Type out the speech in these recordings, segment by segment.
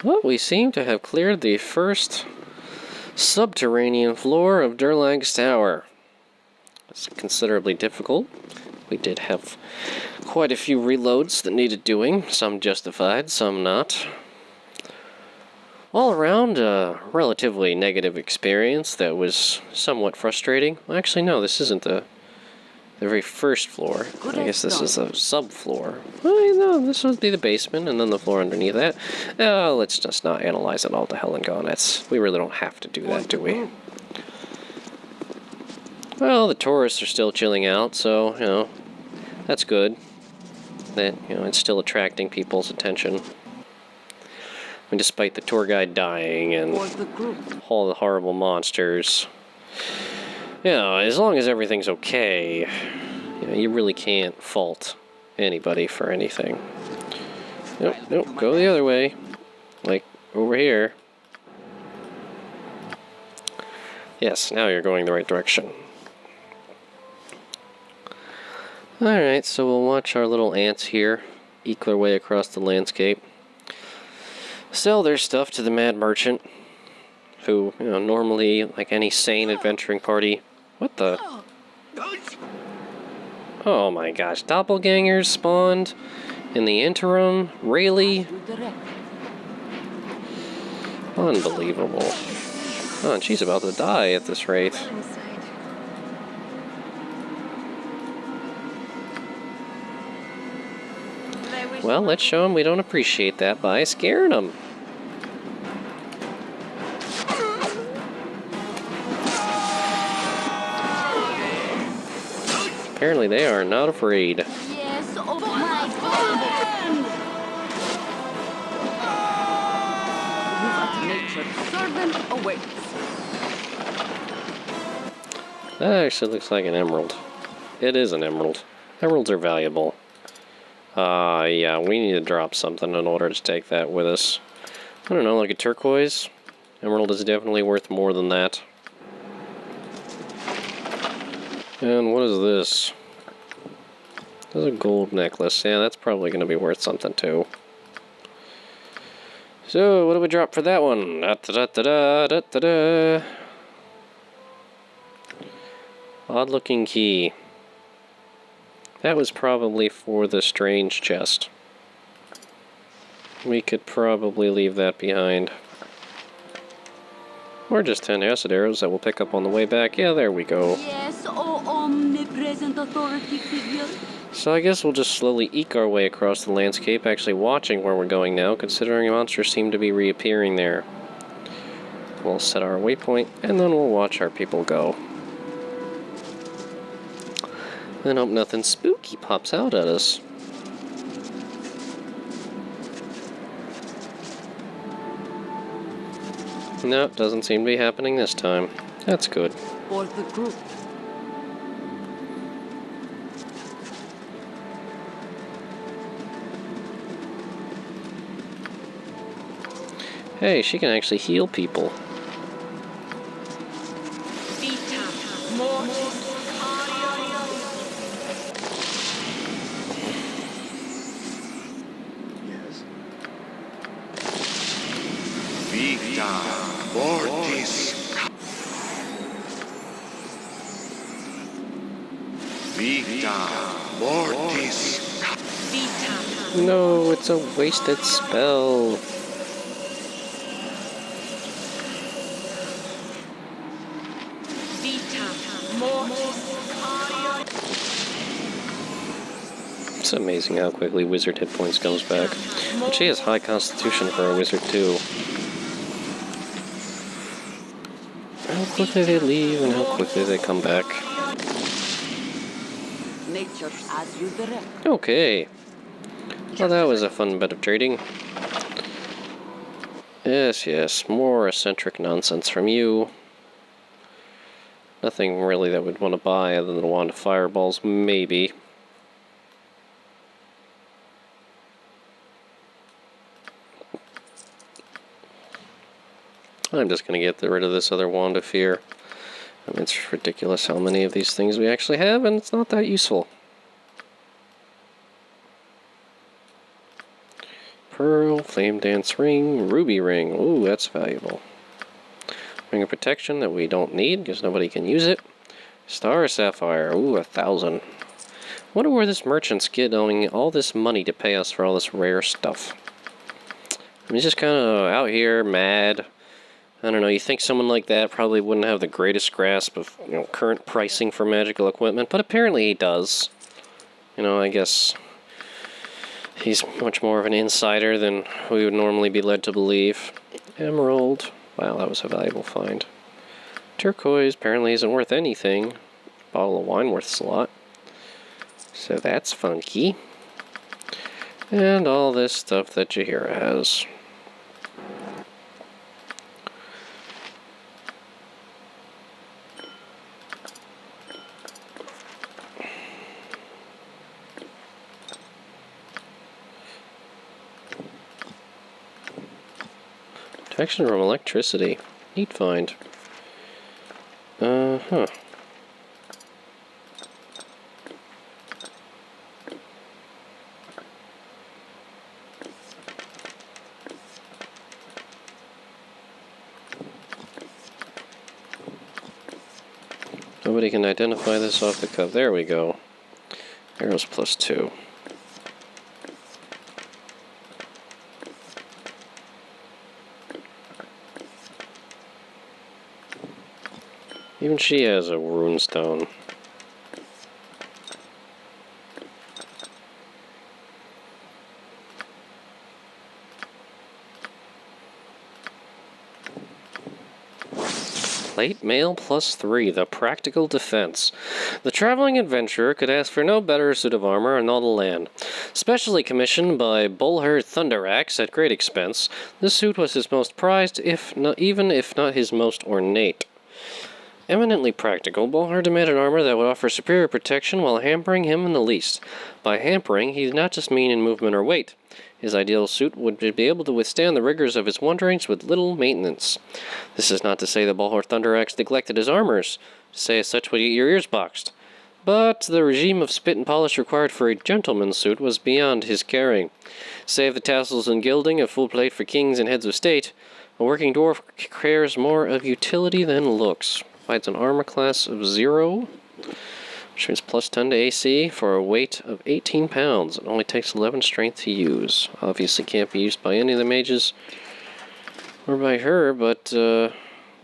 Well, we seem to have cleared the first subterranean floor of Durlag's Tower. It's considerably difficult. We did have quite a few reloads that needed doing, some justified, some not. All around, a relatively negative experience that was somewhat frustrating. Actually, no, this isn't the very first floor. I guess this is a subfloor. Well, no, this would be the basement, and then the floor underneath that. Let's just not analyze it all to hell and gone. We really don't have to do that, do we? Well, the tourists are still chilling out, so, you know, that's good. That, you know, it's still attracting people's attention. I mean, despite the tour guide dying and all the horrible monsters. You know, as long as everything's okay, you know, you really can't fault anybody for anything. Nope, nope, go the other way. Like, over here. Yes, now you're going the right direction. Alright, so we'll watch our little ants here eke their way across the landscape. Sell their stuff to the mad merchant, who, you know, normally, like any sane adventuring party... What the? Oh my gosh, doppelgangers spawned in the interim? Really? Unbelievable. Oh, and she's about to die at this rate. Well, let's show them we don't appreciate that by scaring them. Apparently they are not afraid. Yes, oh my God! Nature's servant awaits. That actually looks like an emerald. It is an emerald. Emeralds are valuable. Yeah, we need to drop something in order to take that with us. I don't know, like a turquoise? Emerald is definitely worth more than that. And what is this? There's a gold necklace. Yeah, that's probably going to be worth something too. So, what do we drop for that one? Da-da-da-da-da-da-da. Odd-looking key. That was probably for the strange chest. We could probably leave that behind. Or just 10 acid arrows that we'll pick up on the way back. Yeah, there we go. Yes, oh omnipresent authority figure. So I guess we'll just slowly eke our way across the landscape, actually watching where we're going now, considering monsters seem to be reappearing there. We'll set our waypoint, and then we'll watch our people go. And hope nothing spooky pops out at us. Nope, doesn't seem to be happening this time. That's good. For the group. Hey, she can actually heal people. No, it's a wasted spell. It's amazing how quickly wizard hit points comes back. But she has high constitution for a wizard too. How quickly they leave and how quickly they come back. Nature as you direct. Okay. Well, that was a fun bit of trading. Yes, yes, more eccentric nonsense from you. Nothing really that we'd want to buy other than a wand of fireballs, maybe. I'm just going to get rid of this other wand of fear. I mean, it's ridiculous how many of these things we actually have, and it's not that useful. pearl, flame dance ring, ruby ring. Ooh, that's valuable. Ring of protection that we don't need because nobody can use it. Star sapphire. Ooh, 1,000. Wonder where this merchant's getting all this money to pay us for all this rare stuff. I mean, he's just kind of out here, mad. I don't know, you think someone like that probably wouldn't have the greatest grasp of, current pricing for magical equipment, but apparently he does. I guess he's much more of an insider than we would normally be led to believe. Emerald. Wow, that was a valuable find. Turquoise apparently isn't worth anything. Bottle of wine worth a lot. So that's funky. And all this stuff that Jaheira has. Protection from electricity. Neat find. Uh-huh. Nobody can identify this off the cuff. There we go. Arrows +2. Even she has a rune stone. Plate mail +3, the practical defense. The traveling adventurer could ask for no better suit of armor in all the land. Specially commissioned by Baldur Thunderaxe at great expense, this suit was his most prized, even if not his most ornate. Eminently practical, Baldur demanded armor that would offer superior protection while hampering him in the least. By hampering, he did not just mean in movement or weight. His ideal suit would be able to withstand the rigors of his wanderings with little maintenance. This is not to say that Baldur Thunderaxe neglected his armors. To say as such would get your ears boxed. But the regime of spit and polish required for a gentleman's suit was beyond his caring. Save the tassels and gilding of full plate for kings and heads of state, a working dwarf cares more of utility than looks. Provides an armor class of 0, which means +10 to AC for a weight of 18 pounds. It only takes 11 strength to use. Obviously can't be used by any of the mages or by her, but this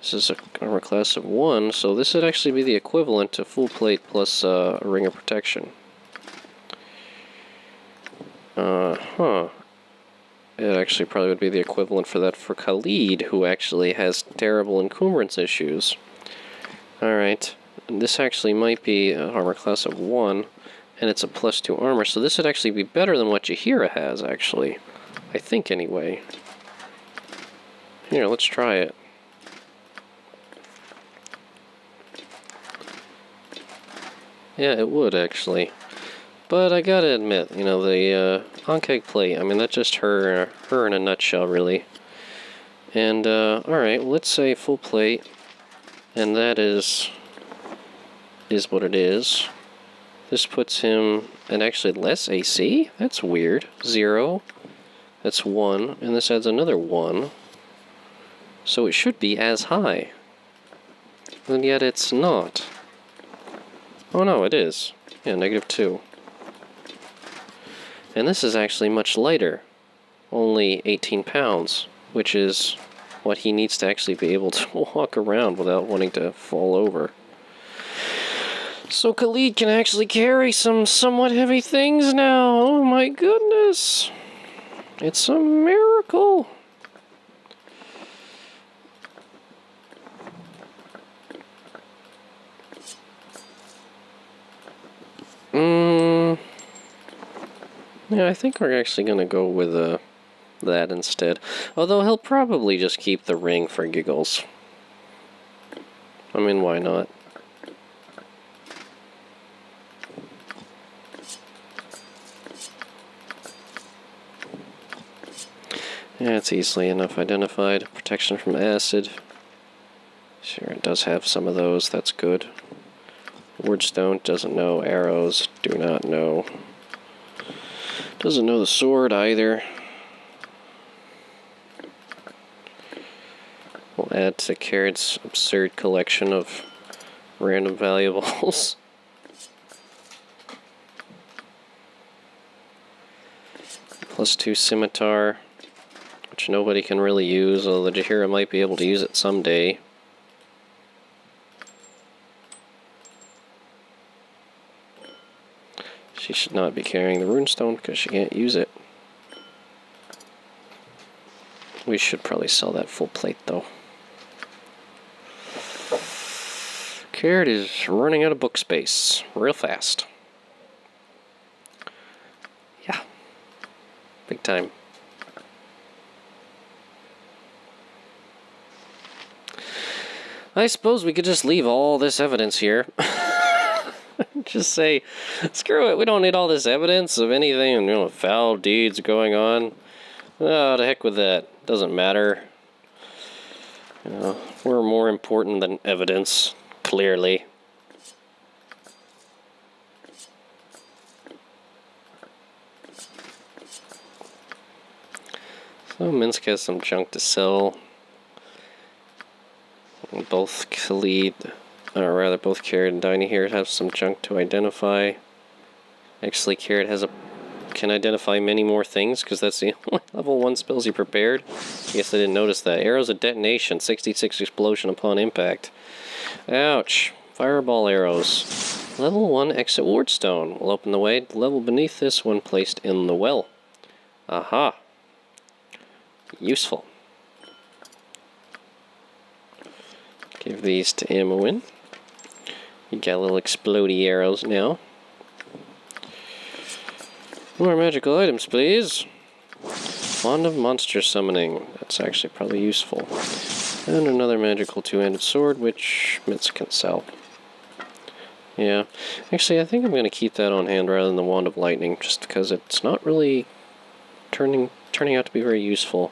is an armor class of 1, so this would actually be the equivalent to full plate plus a ring of protection. It actually probably would be the equivalent for that for Khalid, who actually has terrible encumbrance issues. Alright, this actually might be an armor class of 1, and it's a +2 armor, so this would actually be better than what Jaheira has, actually. I think, anyway. Here, let's try it. Yeah, it would, actually. But I gotta admit, the Ankeg plate, I mean, that's just her in a nutshell, really. And, alright, let's say full plate. And that is what it is. This puts him at actually less AC? That's weird. 0. That's 1. And this adds another 1. So it should be as high. And yet it's not. Oh no, it is. Yeah, -2. And this is actually much lighter. Only 18 pounds, which is what he needs to actually be able to walk around without wanting to fall over. So Khalid can actually carry some somewhat heavy things now. Oh my goodness. It's a miracle. Yeah, I think we're actually going to go with that instead. Although he'll probably just keep the ring for giggles. I mean, why not? Yeah, it's easily enough identified. Protection from acid. Sure, it does have some of those. That's good. Wordstone doesn't know. Arrows do not know. Doesn't know the sword either. add to Kered's absurd collection of random valuables. +2 scimitar, which nobody can really use, although the Jaheira might be able to use it someday. She should not be carrying the runestone because she can't use it. We should probably sell that full plate though. Kered is running out of book space real fast. Yeah. Big time. I suppose we could just leave all this evidence here. Just say, screw it, we don't need all this evidence of anything, foul deeds going on. Oh, to heck with that. Doesn't matter. We're more important than evidence, clearly. So Minsk has some junk to sell. Both Khalid, or rather both Kered and Diney here have some junk to identify. Actually, Kered can identify many more things, because that's the only level 1 spells he prepared. I guess I didn't notice that. Arrows of detonation, 66 explosion upon impact. Ouch. Fireball arrows. Level 1 exit wardstone will open the way to the level beneath this one placed in the well. Aha. Useful. Give these to Amowin. You got little explodey arrows now. More magical items, please. Wand of monster summoning. That's actually probably useful. And another magical two-handed sword, which Mitz can sell. Yeah. Actually, I think I'm going to keep that on hand rather than the Wand of Lightning, just because it's not really turning out to be very useful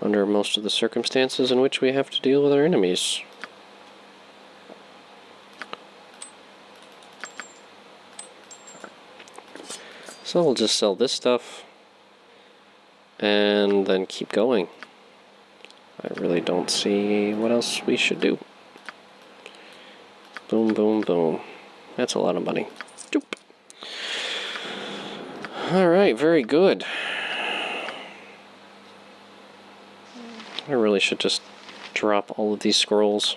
under most of the circumstances in which we have to deal with our enemies. So we'll just sell this stuff and then keep going. I really don't see what else we should do. Boom, boom, boom. That's a lot of money. Doop. Alright, very good. I really should just drop all of these scrolls.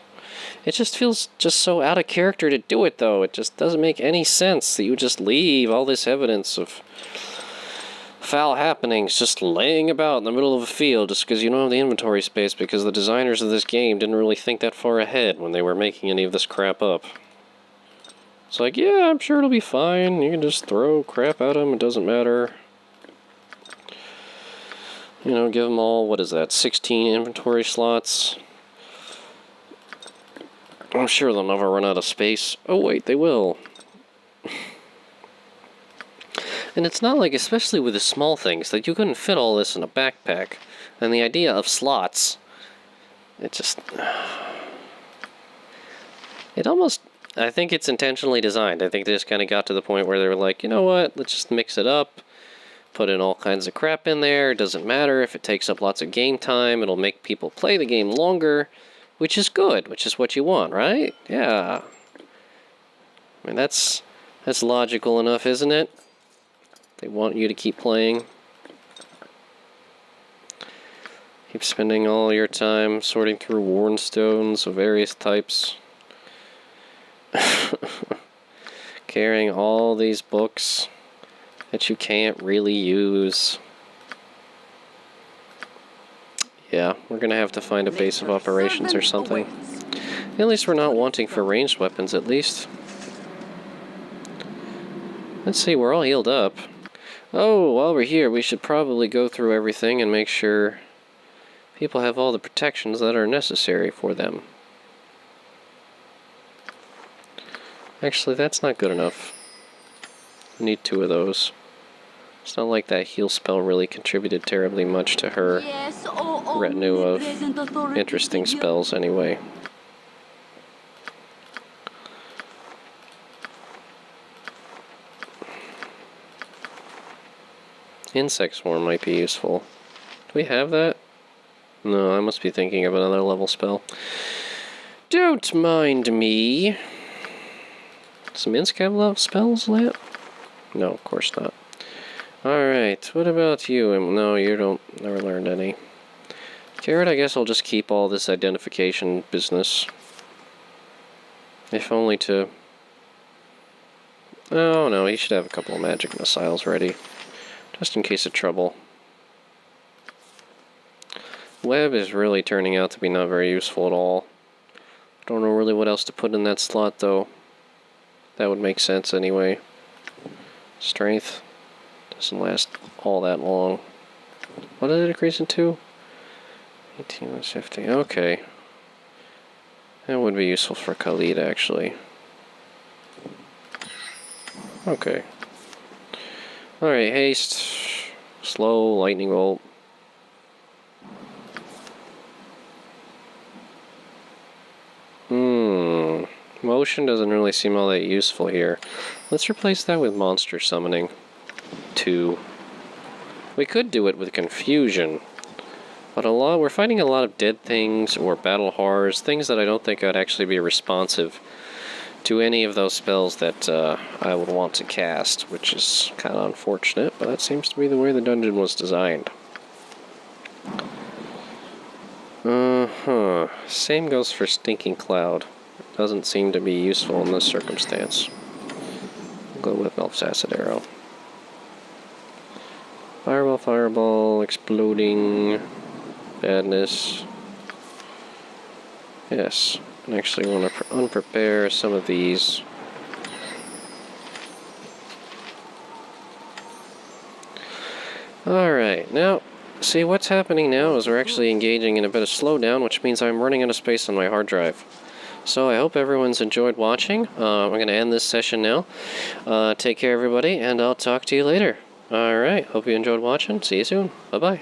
It just feels just so out of character to do it, though. It just doesn't make any sense that you just leave all this evidence of foul happenings just laying about in the middle of a field just because you don't have the inventory space, because the designers of this game didn't really think that far ahead when they were making any of this crap up. It's like, yeah, I'm sure it'll be fine. You can just throw crap at them. It doesn't matter. Give them all, what is that, 16 inventory slots? I'm sure they'll never run out of space. Oh wait, they will. And it's not like, especially with the small things, that you couldn't fit all this in a backpack. And the idea of slots, it almost, I think it's intentionally designed. I think they just kind of got to the point where they were like, you know what, let's just mix it up. Put in all kinds of crap in there. It doesn't matter if it takes up lots of game time. It'll make people play the game longer. Which is good, which is what you want, right? Yeah. I mean, that's logical enough, isn't it? They want you to keep playing. Keep spending all your time sorting through worn stones of various types. Carrying all these books that you can't really use. Yeah, we're gonna have to find a base of operations or something. At least we're not wanting for ranged weapons, at least. Let's see, we're all healed up. Oh, while we're here, we should probably go through everything and make sure people have all the protections that are necessary for them. Actually, that's not good enough. We need 2 of those. It's not like that heal spell really contributed terribly much to her retinue of interesting spells anyway. Insect Swarm might be useful. Do we have that? No, I must be thinking of another level spell. Don't mind me. Does Minsk have level spells, Lat? No, of course not. Alright, what about you? No, you don't. Never learned any. Kered, I guess I'll just keep all this identification business. If only to... Oh, no, he should have a couple of magic missiles ready. Just in case of trouble. Web is really turning out to be not very useful at all. Don't know really what else to put in that slot, though. That would make sense anyway. Strength doesn't last all that long. What did it increase into? 18 and 50. Okay. That would be useful for Khalid, actually. Okay. Alright, haste. Slow, lightning bolt. Motion doesn't really seem all that useful here. Let's replace that with monster summoning. 2. We could do it with confusion. But we're fighting a lot of dead things or battle horrors, things that I don't think I'd actually be responsive to any of those spells that I would want to cast, which is kind of unfortunate, but that seems to be the way the dungeon was designed. Same goes for Stinking Cloud. Doesn't seem to be useful in this circumstance. We'll go with Melf's Acid Arrow. Fireball, fireball, exploding, badness. Yes, I actually want to unprepare some of these. Alright, now, see what's happening now is we're actually engaging in a bit of slowdown, which means I'm running out of space on my hard drive. So I hope everyone's enjoyed watching. I'm going to end this session now. Take care, everybody, and I'll talk to you later. Alright, hope you enjoyed watching. See you soon. Bye-bye.